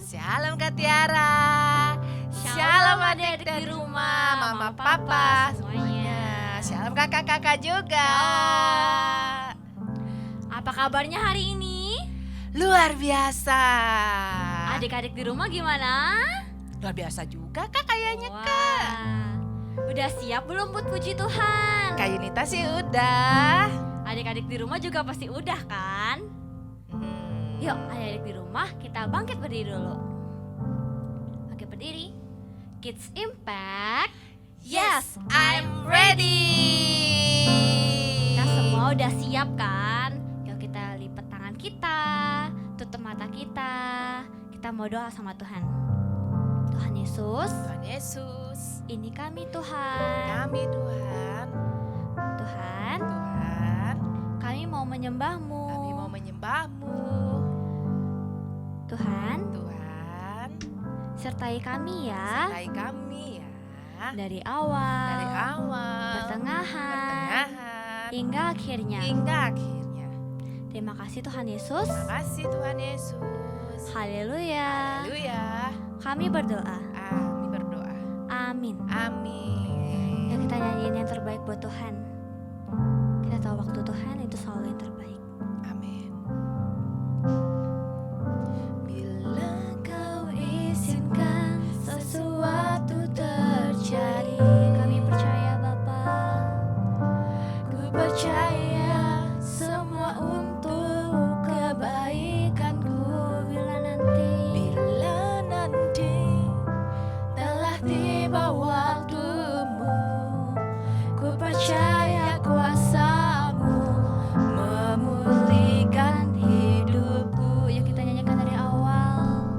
Shalom Kak Tiara. Shalom adik di rumah, mama papa semuanya. Shalom kakak-kakak juga. Apa kabarnya hari ini? Luar biasa. Adik-adik di rumah gimana? Luar biasa juga kak kayaknya Wah, kak. udah siap belum buat puji Tuhan? Kak Yunita sih udah. Adik-adik di rumah juga pasti udah kan? Yuk adik-adik di rumah kita bangkit berdiri dulu. Oke berdiri. Kids Impact. Yes, I'm ready. Kita semua udah siap kan? Yuk kita lipat tangan kita, tutup mata kita. Kita mau doa sama Tuhan. Tuhan Yesus, Tuhan Yesus, ini kami Tuhan. kami Tuhan, Tuhan, Tuhan, kami mau menyembah-Mu. kami mau menyembah-Mu. Tuhan, Tuhan, sertai kami ya. sertai kami ya. Dari awal, Dari awal, pertengahan, pertengahan, hingga akhirnya. hingga akhirnya. Terima kasih Tuhan Yesus. Terima kasih Tuhan Yesus. Haleluya. Haleluya. Kami berdoa. Kami berdoa. Amin. Amin. Yuk kita nyanyiin yang terbaik buat Tuhan. Kita tahu waktu Tuhan itu selalu yang terbaik. Amin. Bila kau izinkan sesuatu terjadi, Kami percaya Bapa. ku percaya semua untuk kebaikanku. Bila nanti Bila nanti telah tiba waktumu, ku percaya kuasa-Mu memulihkan hidupku. yuk kita nyanyikan dari awal.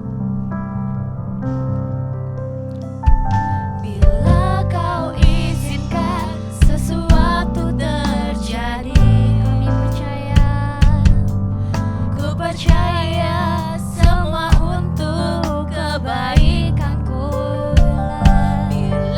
Bila kau izinkan sesuatu terjadi, Kami percaya. ku percaya semua untuk kebaikanku. Bila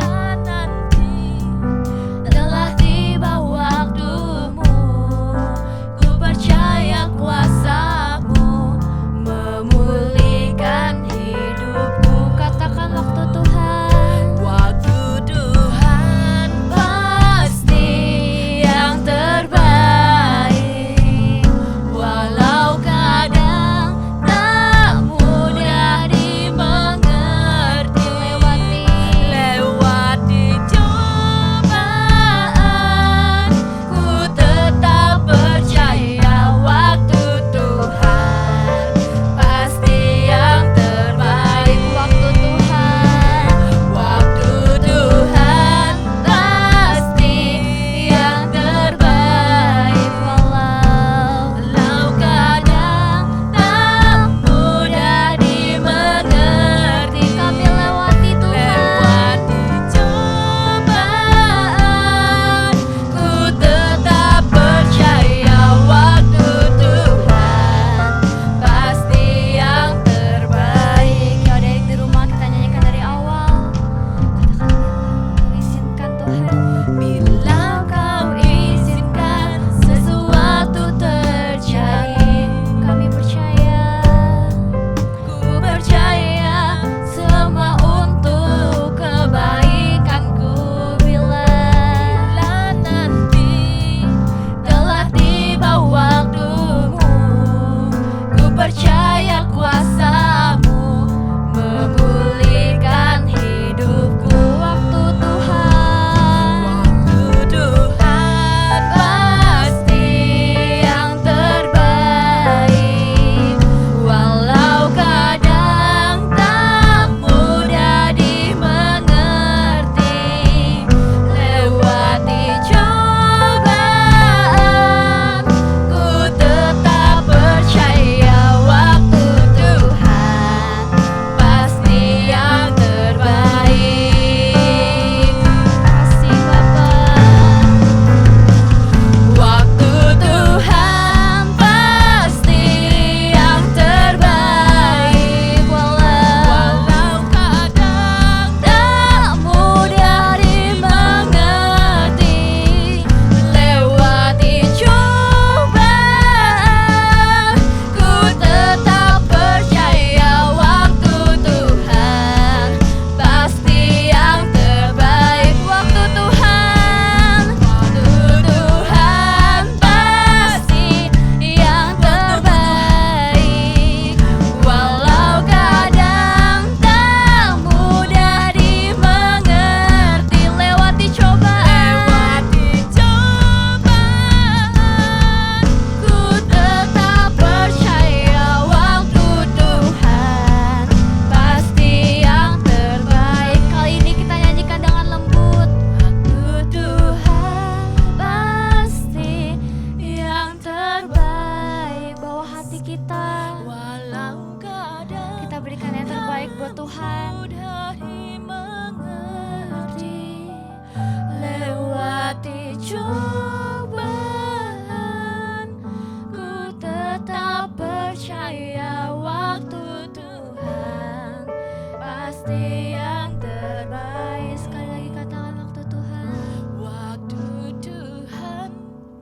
pasti yang terbaik. Sekali lagi katakan waktu Tuhan. Waktu Tuhan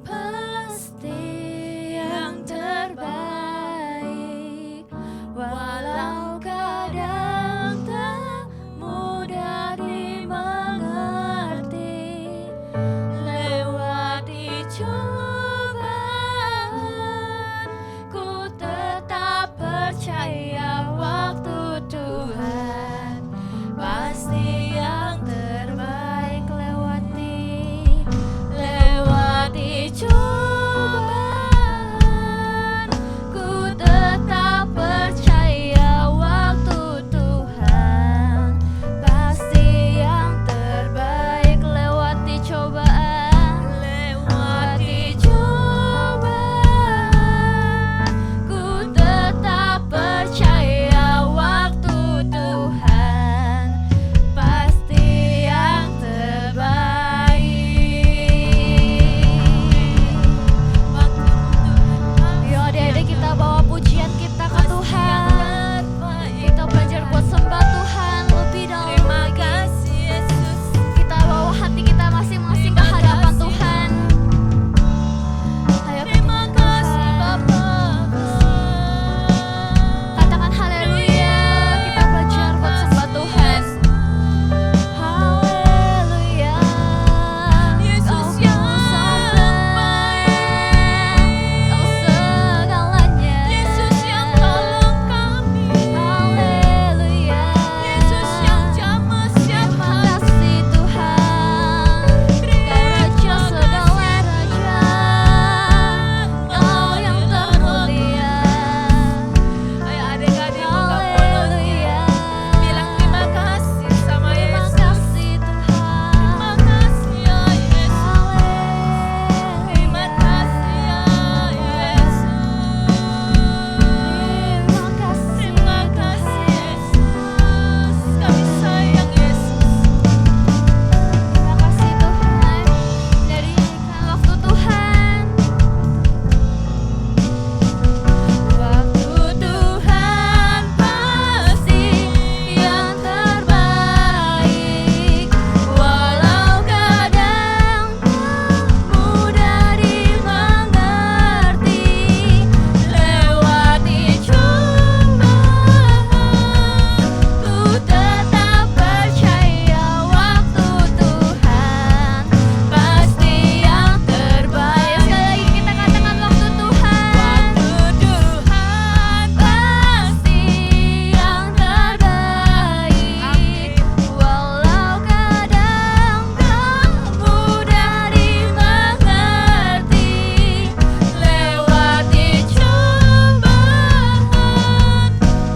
Pasti yang terbaik, walau kadang tak mudah dimengerti. Lewati cobaan, ku tetap percaya waktu Tuhan pasti yang terbaik. Lewati cobaan, ku tetap percaya waktu Tuhan pasti yang terbaik. Lewati cobaan, ku tetap percaya waktu Tuhan pasti yang terbaik. Yo adik-adik, kita bawa pujian kita ke Tuhan. Kita belajar buat sembah Tuhan lebih dalam Terima lagi. kasih Yesus. Kita bawa hati kita masing-masing ke hadapan Tuhan. Ayo Terima kasih Bapa. katakan haleluya. Kita belajar buat sembah Tuhan. Haleluya. Yesus Kau yang sampai, Kau segalanya. Yesus yang tolong kami. Haleluya. Yesus yang jamah setiap Terima hari. kasih Tuhan. Kau Raja segala raja, Kau yang termulia. Ayo adik-adik buka mulut Haleluya. bilang terima kasih sama Terima Yesus. kasih Tuhan. Terima kasih ya Yesus. Haleluya. Terima kasih ya Yesus. Terima kasih. Terima kasih Yesus. Kami sayang Yesus. Terima kasih Tuhan. Dari waktu Tuhan. Waktu Tuhan pasti yang terbaik, walau kadang tak mudah dimengerti. Lewati cobaan, ku tetap percaya waktu Tuhan pasti yang terbaik. Sekali lagi kita katakan waktu Tuhan. Tuhan Pasti yang terbaik, walau kadang tak mudah dimengerti. Lewati cobaan,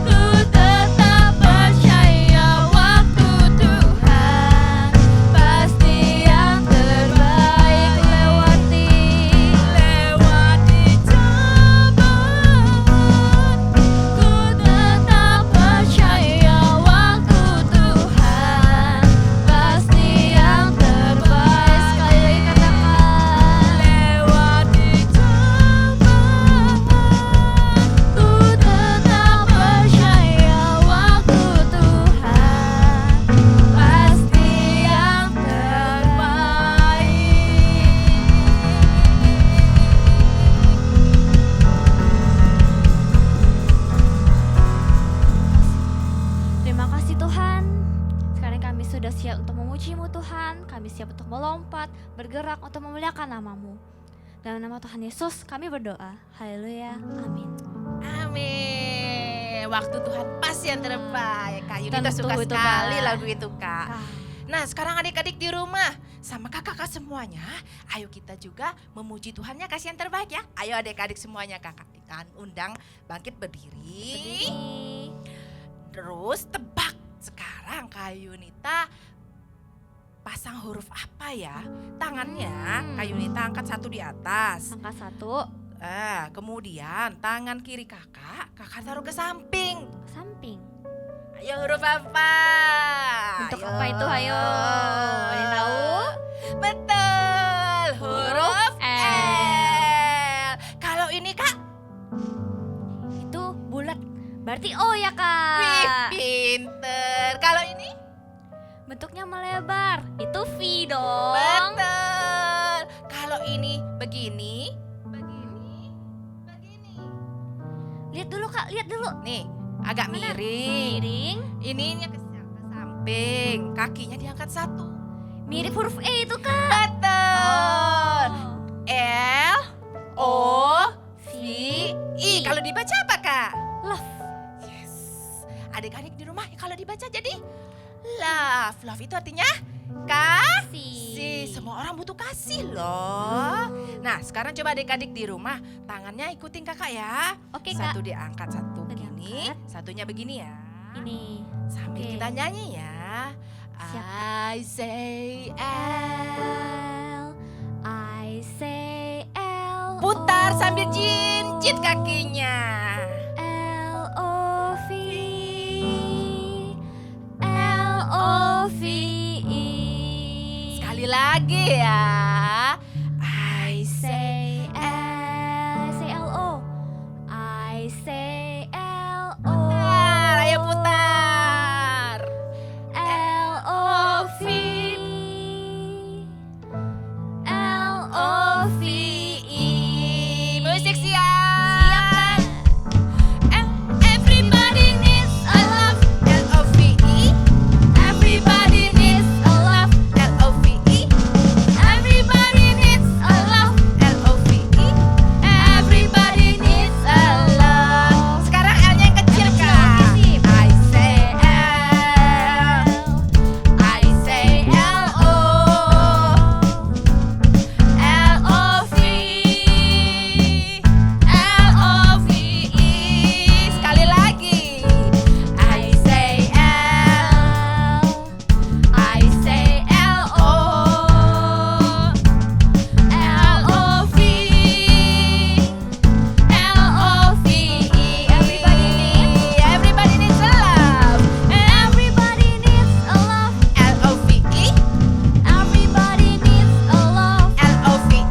ku tetap percaya waktu Tuhan pasti yang terbaik. lewati cobaan. Ku tetap percaya waktu Tuhan pasti yang terbaik. Sekali lagi katakan. Lewati cobaan. Ku tetap percaya waktu Tuhan pasti yang terbaik. Terima kasih Tuhan. Sekarang kami sudah siap untuk memuji-Mu Tuhan. Kami siap untuk melompat, bergerak untuk memuliakan nama-Mu. Dalam nama Tuhan Yesus kami berdoa. Haleluya. Amin. Amin. Waktu Tuhan pasti yang terbaik. Kak Yunita Tentu suka itu, sekali Kak. lagu itu Kak. Nah sekarang adik-adik di rumah sama kakak-kakak semuanya, ayo kita juga memuji Tuhannya kasih yang terbaik ya. Ayo adik-adik semuanya kakak kita undang bangkit berdiri. Terus tebak sekarang Kak Yunita pasang huruf apa ya? Tangannya Kak Yunita angkat satu di atas. Angka 1 Kemudian tangan kiri kakak taruh ke samping. samping. Ayo huruf apa? Bentuk apa itu? Ayo. Ada yang tahu? Betul, huruf L. Kalau ini kak? Itu bulat. Berarti O ya, Kak. Wih, pinter. Kalau bentuknya melebar. Itu V dong. Betul. Kalau ini begini. Lihat dulu Kak, lihat dulu. Nih, agak Mana? miring. Miring. Ininya ke samping. Kakinya diangkat satu. Mirip huruf E itu Kak. Betul. L O V I. Kalau dibaca apa Kak? Love. Yes. Adik-adik di rumah kalau dibaca jadi love. Love itu artinya kasih. Semua orang butuh kasih loh. Nah, sekarang coba adik-adik di rumah tangannya ikutin kakak ya. Oke Kak. Satu diangkat, satu begini, Diangkat. satunya begini ya. Ini. Sambil Oke. kita nyanyi ya. Siap. I say L. I say L. Putar sambil jinjit kakinya. L O V. L O V E. Sekali lagi ya. I say I say L O. I say L O. putar, ayo putar. L O V. L O V E. Musik siap. Siap Kak. Everybody needs a love. L-O-V-E. Everybody needs a love. L-O-V-E. Everybody needs a love. L-O-V-E. Everybody needs a love. Sekarang L-nya yang kecil Kak. Oke, sip. I say L. I say L-O. L-O-V-E. L-O-V-E. Sekali lagi. I say L. I say L-O. L-O-V-E. L-O-V-E. Everybody needs. Everybody needs a love. Everybody needs a love. L-O-V-E. Everybody needs a love. L-O-V-E.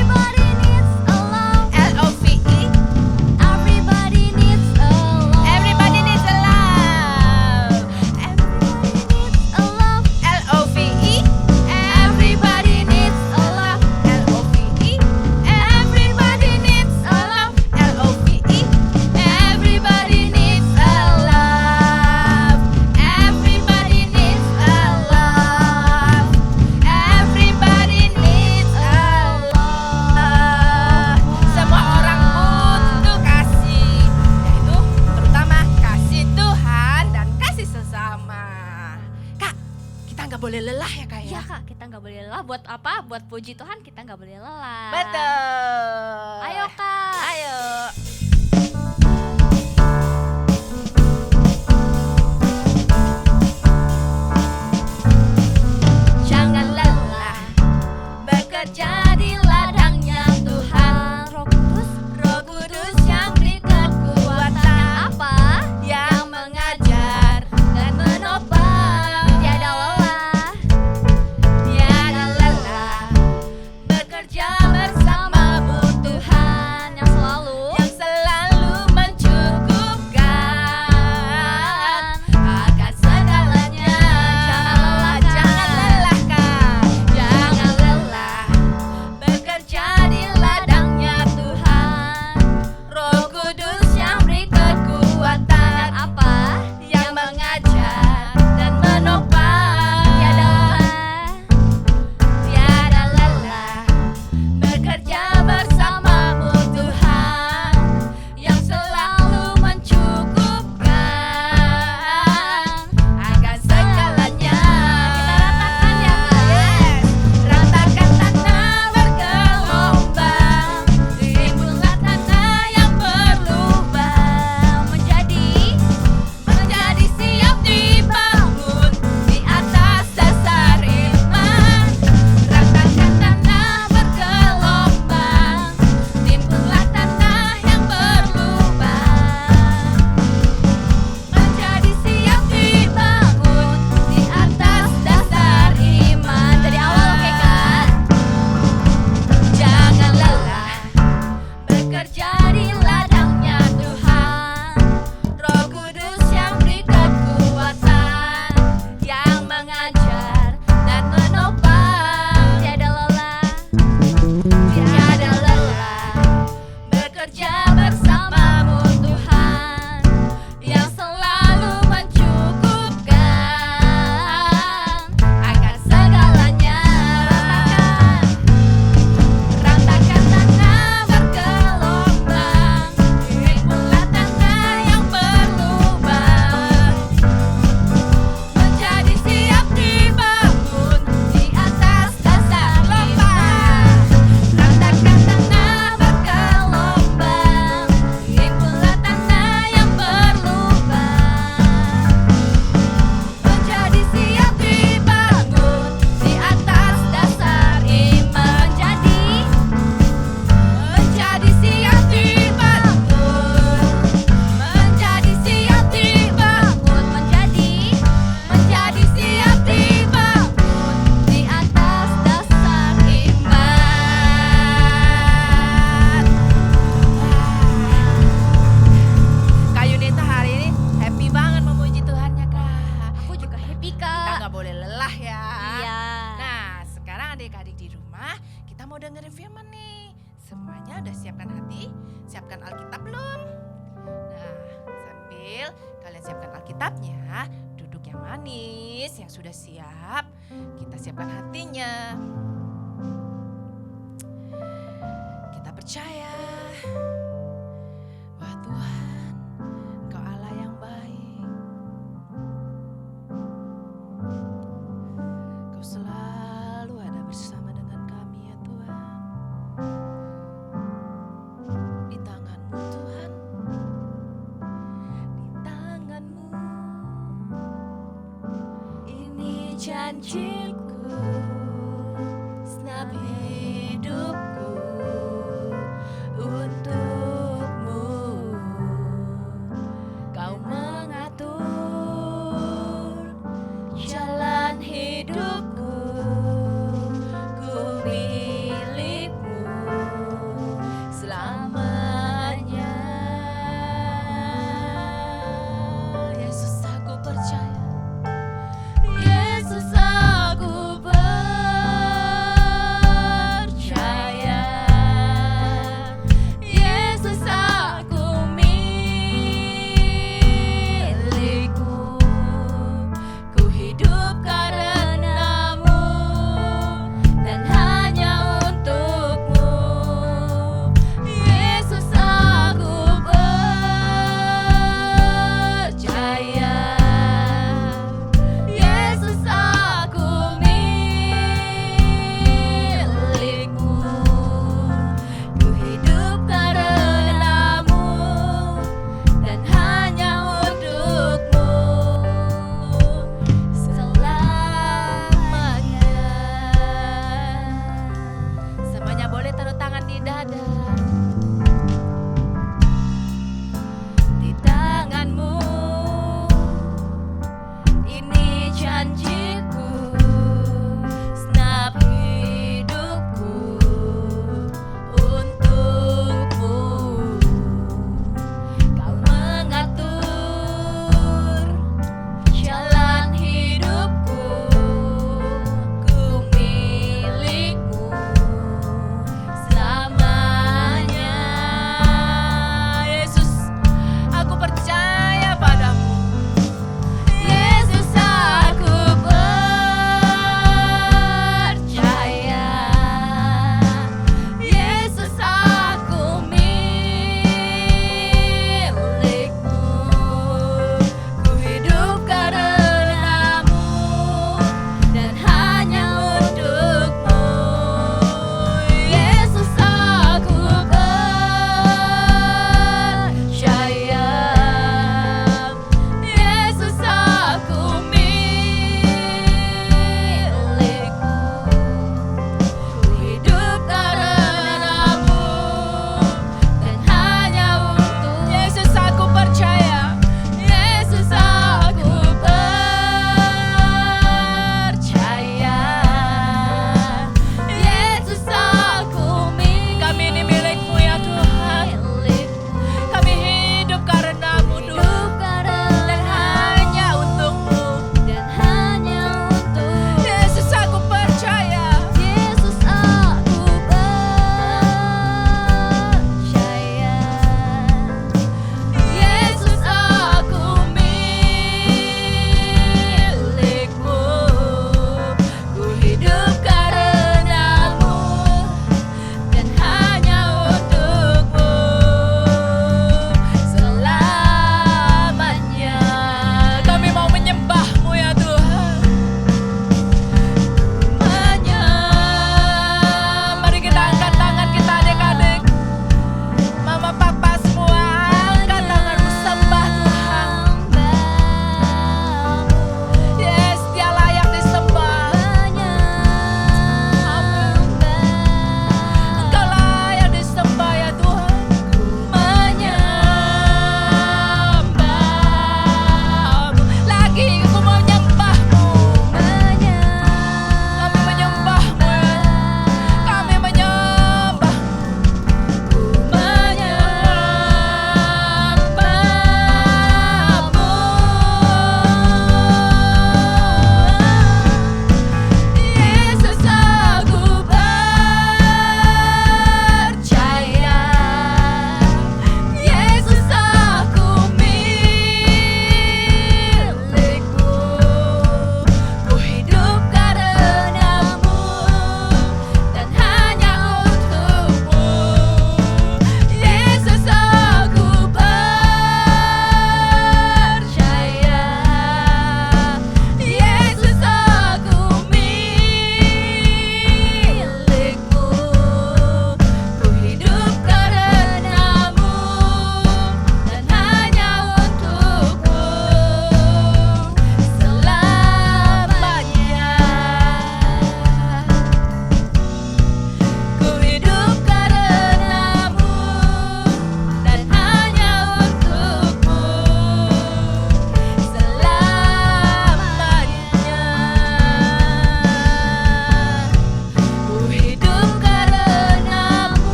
Everybody needs a love. L-O-V-E. Everybody needs a love. Everybody needs a love. Everybody needs a love. L-O-V-E. Everybody needs a love. L-O-V-E. Everybody needs a love. L-O-V-E. Everybody needs a love. Everybody needs a love. Everybody needs a love. Semua orang butuh kasih, yaitu terutama kasih Tuhan dan kasih sesama. Kak, kita nggak boleh lelah ya Kak Iya ya? Kak, kita nggak boleh lelah. Buat apa? Buat puji Tuhan kita nggak boleh lelah. Betul. Ayo Kak. Ayo. Jangan lelah bekerja di ladangnya Tuhan. Roh Kudus Roh Kudus yang beri kekuatan, apa? yang mengajar dan menopang. Tiada lelah. Tiada lelah bekerja bersamamu Tuhan, Yang selalu yang selalu mencukupkan akan segalanya. Jangan lelah Kak, jangan lelah bekerja di ladangnya Tuhan. Roh Kudus yang beri kekuatan, apa? yang mengajar dan menopang. Tiada lelah. Tiada lelah bekerja bersamamu Tuhan, yang selalu mencukupkan akan segalanya. Ratakan tanah bergelombang, timbullah tanah yang berlubang, Menjadi menjadi siap dengerin firman nih. Semuanya udah siapkan hati? Siapkan Alkitab belum? Nah, sambil kalian siapkan Alkitabnya, duduk yang manis, yang sudah siap, kita siapkan hatinya. Kita percaya bahwa Tuhan, Engkau Allah yang baik. Engkau selalu ada bersama dengan kami ya Tuhan. Di tangan-Mu Tuhan, di tangan-Mu. Ini janjiku, segenap hidupku untukmu. Kau mengatur jalan hidupku, ku milikmu selamanya. Yesus, aku percaya. Yesus, aku percaya. Yesus, aku milikmu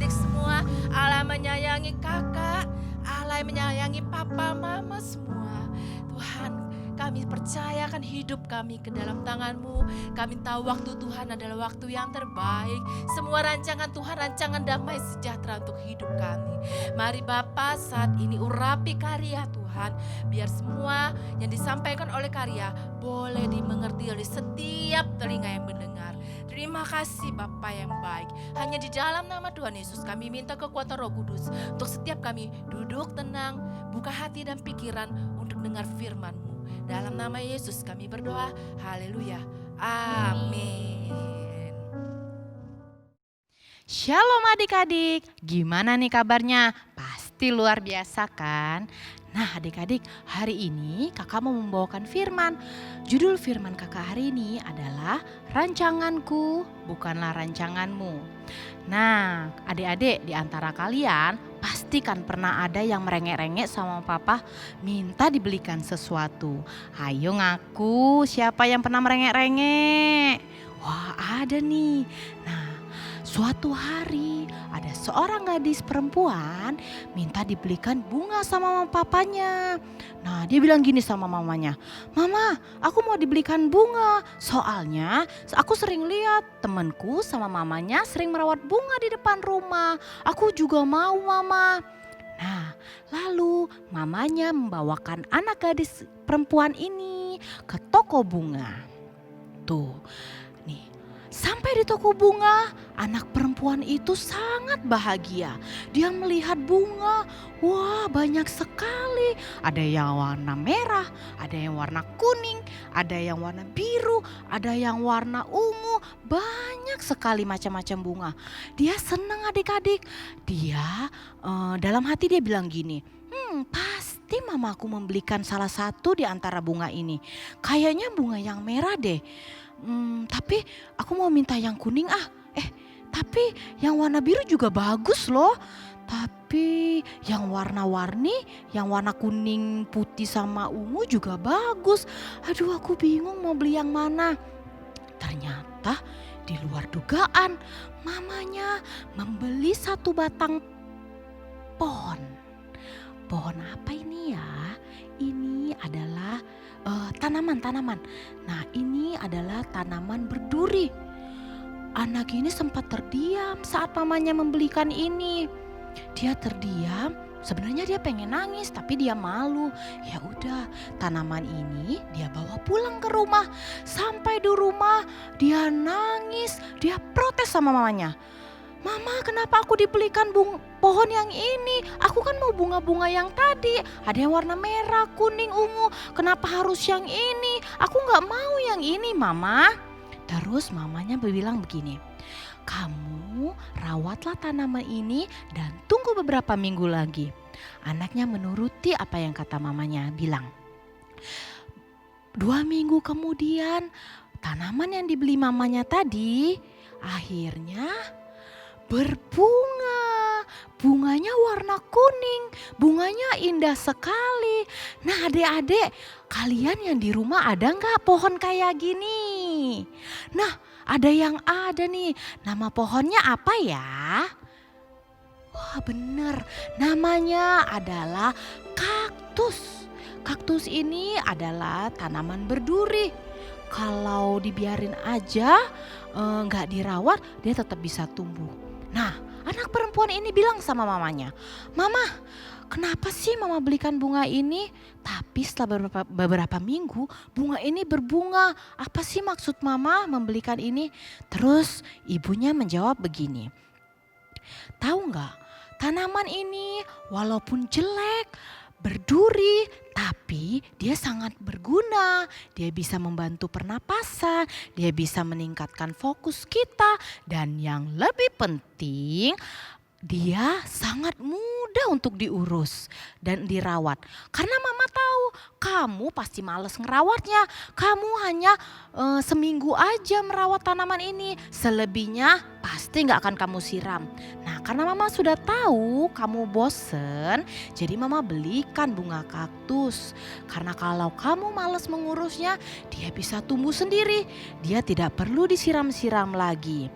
adik-adik semua. Allah menyayangi kakak, Allah menyayangi papa, mama semua. Tuhan, kami percayakan hidup kami ke dalam tangan-Mu. Kami tahu waktu Tuhan adalah waktu yang terbaik. Semua rancangan Tuhan, rancangan damai sejahtera untuk hidup kami. Mari Bapa saat ini urapi karya Tuhan. Biar semua yang disampaikan oleh karya boleh dimengerti oleh setiap telinga yang mendengar. Terima kasih Bapa yang baik. Hanya di dalam nama Tuhan Yesus kami minta kekuatan Roh Kudus. Untuk setiap kami duduk tenang, buka hati dan pikiran untuk dengar firman-Mu. Dalam nama Yesus kami berdoa. Haleluya. Amin. Shalom adik-adik, gimana nih kabarnya? Pasti luar biasa kan? Nah adik-adik, hari ini kakak mau membawakan firman. Judul firman kakak hari ini adalah Rancanganku Bukanlah Rancanganmu. Nah adik-adik, di antara kalian pasti kan pernah ada yang merengek-rengek sama papa minta dibelikan sesuatu. Ayo ngaku, siapa yang pernah merengek-rengek? Wah ada nih. Nah suatu hari ada seorang gadis perempuan minta dibelikan bunga sama mama papanya. Nah dia bilang gini sama mamanya, "Mama, aku mau dibelikan bunga. Soalnya aku sering lihat temanku sama mamanya sering merawat bunga di depan rumah. Aku juga mau mama." Nah lalu mamanya membawakan anak gadis perempuan ini ke toko bunga. Tuh nih, sampai di toko bunga, anak perempuan itu sangat bahagia. Dia melihat bunga, wah banyak sekali. Ada yang warna merah, ada yang warna kuning, ada yang warna biru, ada yang warna ungu. Banyak sekali macam-macam bunga. Dia senang adik-adik. Dia dalam hati dia bilang gini, pasti mamaku membelikan salah satu di antara bunga ini. Kayaknya bunga yang merah deh. Tapi aku mau minta yang kuning tapi yang warna biru juga bagus loh. Tapi yang warna-warni, yang warna kuning, putih sama ungu juga bagus. Aduh aku bingung mau beli yang mana. Ternyata di luar dugaan mamanya membeli satu batang pohon. Pohon apa ini ya? Ini adalah tanaman. Nah ini adalah tanaman berduri. Anak ini sempat terdiam saat mamanya membelikan ini. Dia terdiam, sebenarnya dia pengen nangis tapi dia malu. Ya udah, tanaman ini dia bawa pulang ke rumah. Sampai di rumah dia nangis, dia protes sama mamanya. "Mama, kenapa aku dibelikan pohon yang ini? Aku kan mau bunga-bunga yang tadi. Ada yang warna merah, kuning, ungu. Kenapa harus yang ini? Aku gak mau yang ini, Mama." Terus mamanya bilang begini, "Kamu rawatlah tanaman ini dan tunggu beberapa minggu lagi." Anaknya menuruti apa yang kata mamanya bilang. 2 minggu kemudian tanaman yang dibeli mamanya tadi akhirnya berbunga. Bunganya warna kuning, bunganya indah sekali. Nah adik-adik, kalian yang di rumah ada nggak pohon kayak gini? Nah ada yang ada nih, nama pohonnya apa ya? Wah bener, namanya adalah kaktus. Kaktus ini adalah tanaman berduri. Kalau dibiarin aja, nggak dirawat, dia tetap bisa tumbuh. Nah, anak perempuan ini bilang sama mamanya, "Mama, kenapa sih mama belikan bunga ini? Tapi setelah beberapa minggu bunga ini berbunga. Apa sih maksud mama membelikan ini?" Terus ibunya menjawab begini, "Tahu nggak, tanaman ini walaupun jelek, berduri, tapi dia sangat berguna. Dia bisa membantu pernapasan, dia bisa meningkatkan fokus kita, dan yang lebih penting, dia sangat mudah untuk diurus dan dirawat. Karena mama tahu kamu pasti males ngerawatnya. Kamu hanya seminggu aja merawat tanaman ini. Selebihnya pasti gak akan kamu siram. Nah karena mama sudah tahu kamu bosen, jadi mama belikan bunga kaktus. Karena kalau kamu males mengurusnya, dia bisa tumbuh sendiri. Dia tidak perlu disiram-siram lagi."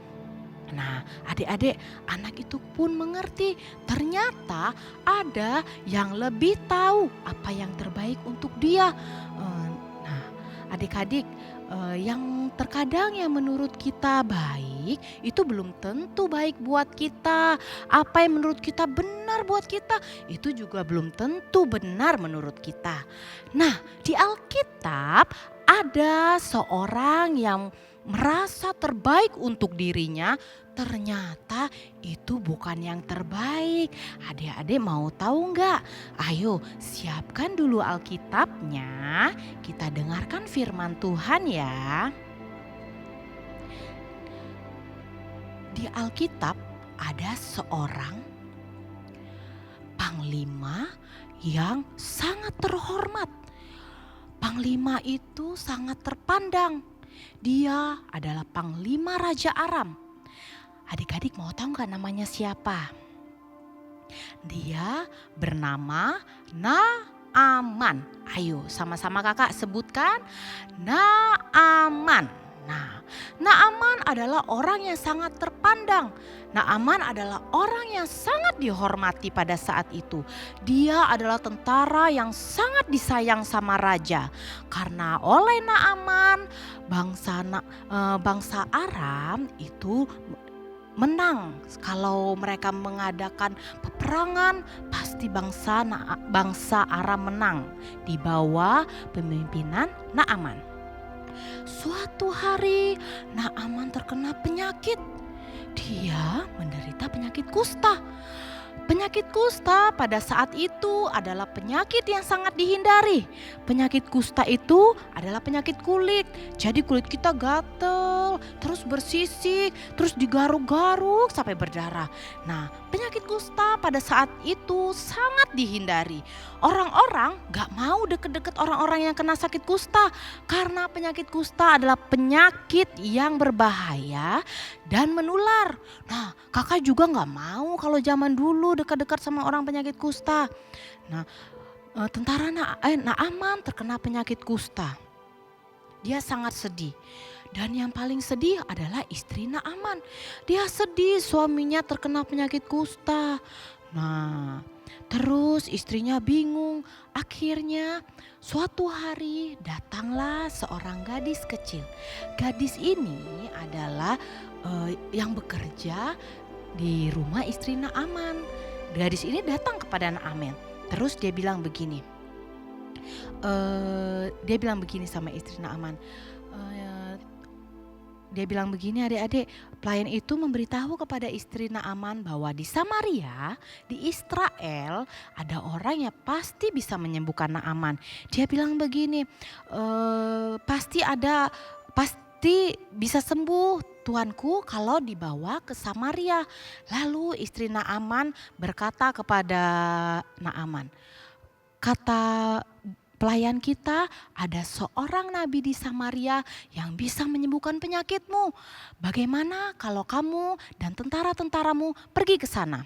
Nah, adik-adik, anak itu pun mengerti ternyata ada yang lebih tahu apa yang terbaik untuk dia. Nah, adik-adik, yang terkadang yang menurut kita baik itu belum tentu baik buat kita. Apa yang menurut kita benar buat kita itu juga belum tentu benar menurut kita. Nah, di Alkitab ada seorang yang merasa terbaik untuk dirinya, ternyata itu bukan yang terbaik. Adik-adik mau tahu nggak? Ayo siapkan dulu Alkitabnya, kita dengarkan firman Tuhan ya. Di Alkitab ada seorang panglima yang sangat terhormat. Panglima itu sangat terpandang. Dia adalah panglima Raja Aram. Adik-adik mau tahu nggak namanya siapa? Dia bernama Naaman. Ayo sama-sama kakak sebutkan Naaman. Nah, Naaman adalah orang yang sangat terpandang. Naaman adalah orang yang sangat dihormati pada saat itu. Dia adalah tentara yang sangat disayang sama raja. Karena oleh Naaman bangsa Aram itu menang. Kalau mereka mengadakan peperangan, pasti bangsa Aram menang di bawah pemimpinan Naaman. Suatu hari Naaman terkena penyakit. Dia menderita penyakit kusta. Penyakit kusta pada saat itu adalah penyakit yang sangat dihindari. Penyakit kusta itu adalah penyakit kulit. Jadi kulit kita gatel, terus bersisik, terus digaruk-garuk sampai berdarah. Nah, penyakit kusta pada saat itu sangat dihindari. Orang-orang gak mau deket-deket orang-orang yang kena sakit kusta. Karena penyakit kusta adalah penyakit yang berbahaya dan menular. Nah, kakak juga gak mau kalau zaman dulu dekat-dekat sama orang penyakit kusta. Nah, tentara Naaman terkena penyakit kusta. Dia sangat sedih. Dan yang paling sedih adalah istri Naaman. Dia sedih suaminya terkena penyakit kusta. Nah, terus istrinya bingung. Akhirnya suatu hari datanglah seorang gadis kecil. Gadis ini adalah yang bekerja di rumah istri Naaman. Gadis ini datang kepada Naaman. Terus dia bilang begini. Dia bilang begini sama istri Naaman. Dia bilang begini, adik-adik, pelayan itu memberitahu kepada istri Naaman bahwa di Samaria, di Israel, ada orang yang pasti bisa menyembuhkan Naaman. Dia bilang begini, pasti bisa sembuh tuanku kalau dibawa ke Samaria. Lalu istri Naaman berkata kepada Naaman, kata pelayan kita, ada seorang nabi di Samaria yang bisa menyembuhkan penyakitmu. Bagaimana kalau kamu dan tentara-tentaramu pergi ke sana?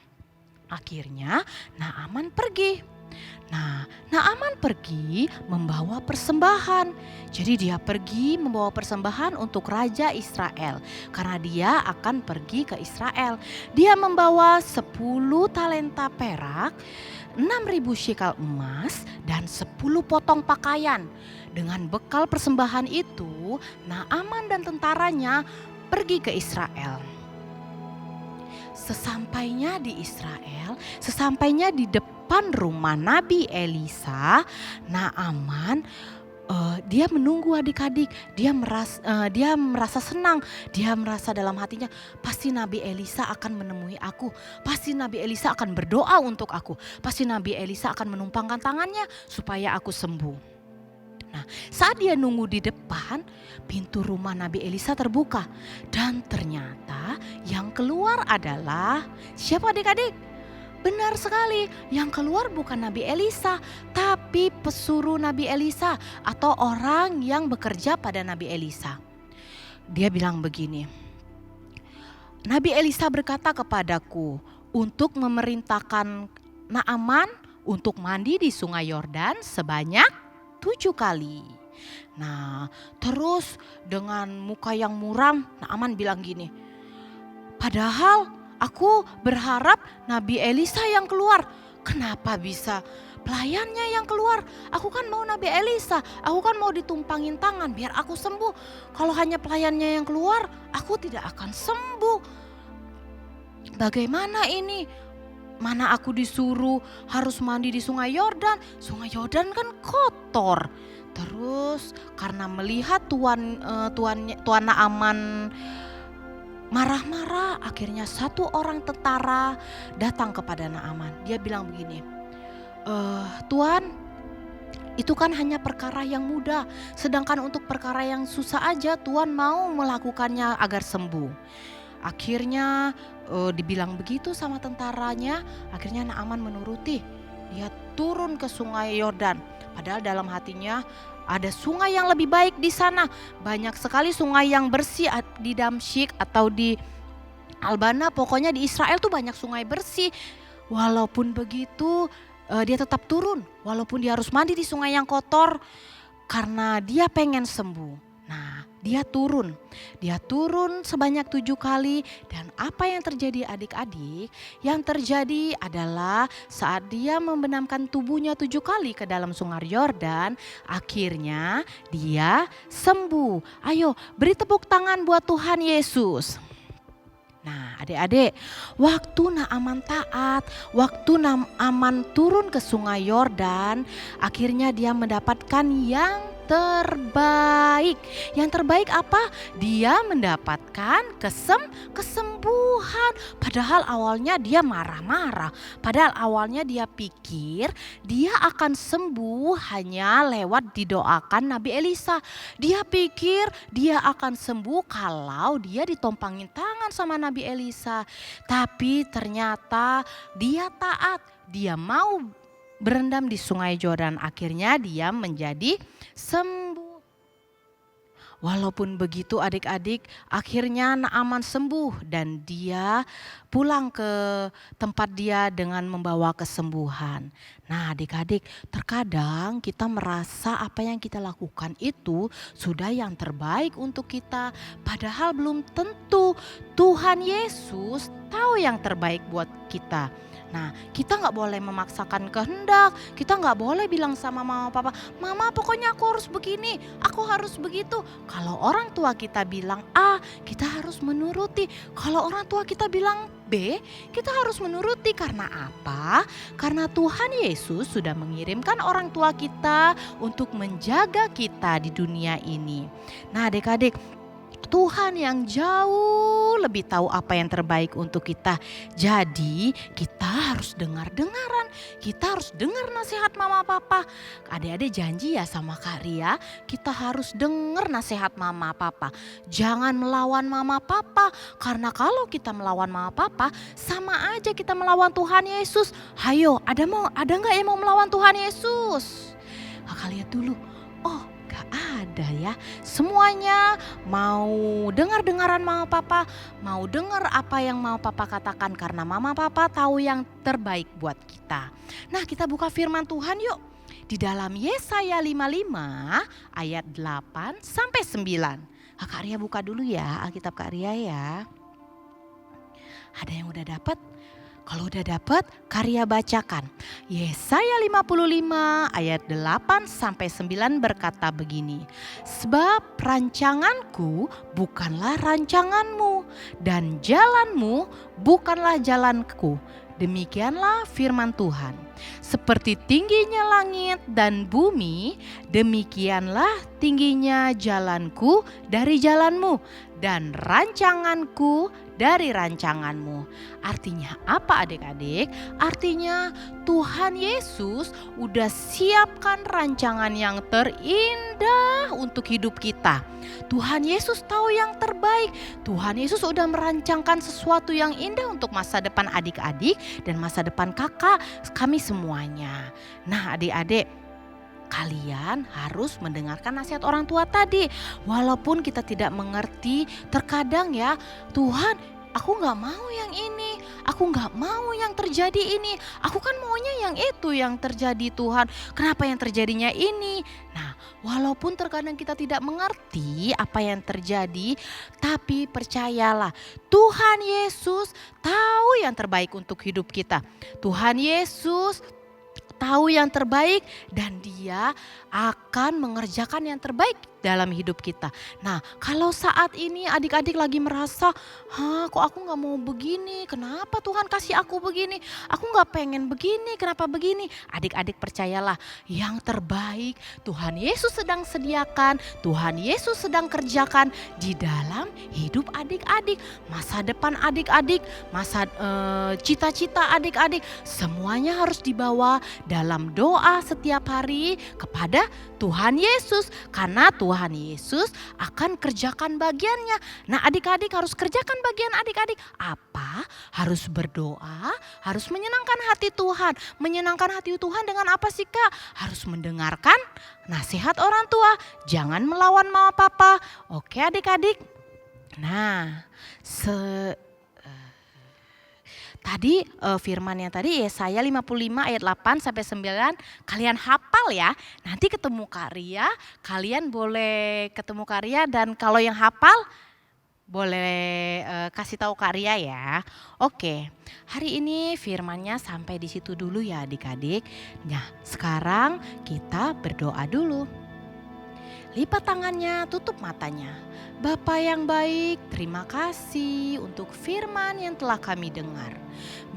Akhirnya Naaman pergi. Nah, Naaman pergi membawa persembahan. Jadi dia pergi membawa persembahan untuk Raja Israel. Karena dia akan pergi ke Israel. Dia membawa 10 talenta perak, 6.000 shekel emas, dan 10 potong pakaian. Dengan bekal persembahan itu, Naaman dan tentaranya pergi ke Israel. Sesampainya di Israel, sesampainya di depan rumah Nabi Elisa, Naaman dia menunggu adik-adik. Dia merasa senang. Dia merasa dalam hatinya, pasti Nabi Elisa akan menemui aku. Pasti Nabi Elisa akan berdoa untuk aku. Pasti Nabi Elisa akan menumpangkan tangannya supaya aku sembuh. Nah, saat dia nunggu di depan, pintu rumah Nabi Elisa terbuka. Dan ternyata yang keluar adalah siapa adik-adik? Benar sekali, yang keluar bukan Nabi Elisa, tapi pesuruh Nabi Elisa atau orang yang bekerja pada Nabi Elisa. Dia bilang begini, Nabi Elisa berkata kepadaku untuk memerintahkan Naaman untuk mandi di sungai Yordan sebanyak 7 kali. Nah, terus dengan muka yang muram, Naaman bilang gini, Padahal aku berharap Nabi Elisa yang keluar. Kenapa bisa pelayannya yang keluar? Aku kan mau Nabi Elisa, aku kan mau ditumpangin tangan biar aku sembuh. Kalau hanya pelayannya yang keluar, aku tidak akan sembuh. Bagaimana ini? Mana aku disuruh harus mandi di Sungai Yordan. Sungai Yordan kan kotor. Terus karena melihat Tuan Naaman marah-marah, akhirnya satu orang tentara datang kepada Naaman. Dia bilang begini, Tuan, itu kan hanya perkara yang mudah. Sedangkan untuk perkara yang susah aja Tuan mau melakukannya agar sembuh. Akhirnya dibilang begitu sama tentaranya, akhirnya Naaman menuruti. Dia turun ke Sungai Yordan. Padahal dalam hatinya ada sungai yang lebih baik di sana. Banyak sekali sungai yang bersih di Damsyik atau di Albana. Pokoknya di Israel tuh banyak sungai bersih. Walaupun begitu dia tetap turun. Walaupun dia harus mandi di sungai yang kotor. Karena dia pengen sembuh. Nah, dia turun sebanyak 7 kali. Dan apa yang terjadi adik-adik? Yang terjadi adalah saat dia membenamkan tubuhnya 7 kali ke dalam Sungai Yordan, akhirnya dia sembuh. Ayo beri tepuk tangan buat Tuhan Yesus. Nah adik-adik, waktu Naaman taat, waktu Naaman turun ke Sungai Yordan, akhirnya dia mendapatkan yang terbaik. Yang terbaik apa? Dia mendapatkan kesembuhan. Padahal awalnya dia marah-marah. Padahal awalnya dia pikir dia akan sembuh hanya lewat didoakan Nabi Elisa. Dia pikir dia akan sembuh kalau dia ditompangin tangan sama Nabi Elisa. Tapi ternyata dia taat. Dia mau berendam di Sungai Yordan, akhirnya dia menjadi sembuh. Walaupun begitu adik-adik, akhirnya Naaman sembuh dan dia pulang ke tempat dia dengan membawa kesembuhan. Nah adik-adik, terkadang kita merasa apa yang kita lakukan itu sudah yang terbaik untuk kita. Padahal belum tentu. Tuhan Yesus tahu yang terbaik buat kita. Nah kita gak boleh memaksakan kehendak. Kita gak boleh bilang sama mama papa, mama pokoknya aku harus begini, aku harus begitu. Kalau orang tua kita bilang A, kita harus menuruti. Kalau orang tua kita bilang B, kita harus menuruti. Karena apa? Karena Tuhan Yesus sudah mengirimkan orang tua kita untuk menjaga kita di dunia ini. Nah adik-adik, Tuhan yang jauh lebih tahu apa yang terbaik untuk kita. Jadi kita harus dengar-dengaran. Kita harus dengar nasihat mama papa. Adik-adik janji ya sama Kak Ria, kita harus dengar nasihat mama papa. Jangan melawan mama papa. Karena kalau kita melawan mama papa, sama aja kita melawan Tuhan Yesus. Hayo, ada nggak yang mau melawan Tuhan Yesus? Kakak lihat dulu. Oh, gak ada ya. Semuanya mau dengar-dengaran mama papa, mau dengar apa yang mama papa katakan karena mama papa tahu yang terbaik buat kita. Nah kita buka firman Tuhan yuk. Di dalam Yesaya 55 ayat 8 sampai 9. Kak Ria buka dulu ya Alkitab Kak Ria ya. Ada yang udah dapat? Kalau udah dapat, Karya bacakan. Yesaya 55 ayat 8 sampai 9 berkata begini. Sebab rancanganku bukanlah rancanganmu dan jalanmu bukanlah jalanku. Demikianlah firman Tuhan. Seperti tingginya langit dan bumi, demikianlah tingginya jalanku dari jalanmu dan rancanganku dari rancanganmu. Artinya apa adik-adik? Artinya Tuhan Yesus udah siapkan rancangan yang terindah untuk hidup kita. Tuhan Yesus tahu yang terbaik. Tuhan Yesus udah merancangkan sesuatu yang indah untuk masa depan adik-adik dan masa depan kakak kami semuanya. Nah adik-adik, kalian harus mendengarkan nasihat orang tua tadi. Walaupun kita tidak mengerti, terkadang ya, Tuhan aku gak mau yang ini, aku gak mau yang terjadi ini. Aku kan maunya yang itu yang terjadi Tuhan. Kenapa yang terjadinya ini? Nah Walaupun terkadang kita tidak mengerti apa yang terjadi, tapi percayalah, Tuhan Yesus tahu yang terbaik untuk hidup kita. Tuhan Yesus tahu yang terbaik dan Dia akan mengerjakan yang terbaik dalam hidup kita. Nah, kalau saat ini adik-adik lagi merasa, kok aku gak mau begini, kenapa Tuhan kasih aku begini, aku gak pengen begini, kenapa begini. Adik-adik percayalah, yang terbaik Tuhan Yesus sedang sediakan, Tuhan Yesus sedang kerjakan di dalam hidup adik-adik. Masa depan adik-adik, masa cita-cita adik-adik, semuanya harus dibawa dalam doa setiap hari kepada Tuhan Yesus, karena Tuhan Yesus akan kerjakan bagiannya. Nah, adik-adik harus kerjakan bagian adik-adik. Apa? Harus berdoa, harus menyenangkan hati Tuhan. Menyenangkan hati Tuhan dengan apa sih, Kak? Harus mendengarkan nasihat orang tua, jangan melawan mama papa. Oke, adik-adik. Nah, tadi firman yang tadi Yesaya 55 ayat 8 sampai 9 kalian hafal ya. Nanti ketemu Karya, kalian boleh ketemu Karya dan kalau yang hafal boleh kasih tahu Karya ya. Oke, hari ini firmannya sampai di situ dulu ya adik-adik. Nah, sekarang kita berdoa dulu. Lipat tangannya, tutup matanya. Bapa yang baik, terima kasih untuk firman yang telah kami dengar.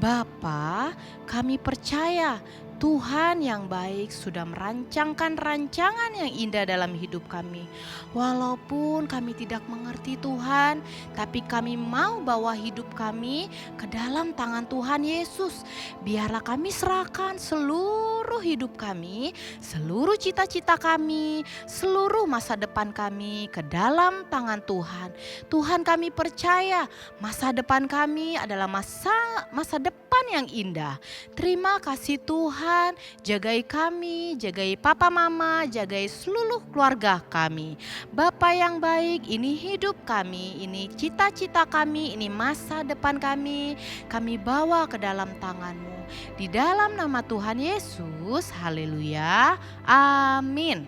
Bapa, kami percaya Tuhan yang baik sudah merancangkan rancangan yang indah dalam hidup kami. Walaupun kami tidak mengerti Tuhan, tapi kami mau bawa hidup kami ke dalam tangan Tuhan Yesus. Biarlah kami serahkan seluruh hidup kami, seluruh cita-cita kami, seluruh masa depan kami ke dalam tangan Tuhan. Tuhan, kami percaya masa depan kami adalah masa depan yang indah. Terima kasih Tuhan, jagai kami, jagai papa mama, jagai seluruh keluarga kami. Bapa yang baik, ini hidup kami, ini cita-cita kami, ini masa depan kami bawa ke dalam tangan-Mu. Di dalam nama Tuhan Yesus, haleluya, amin.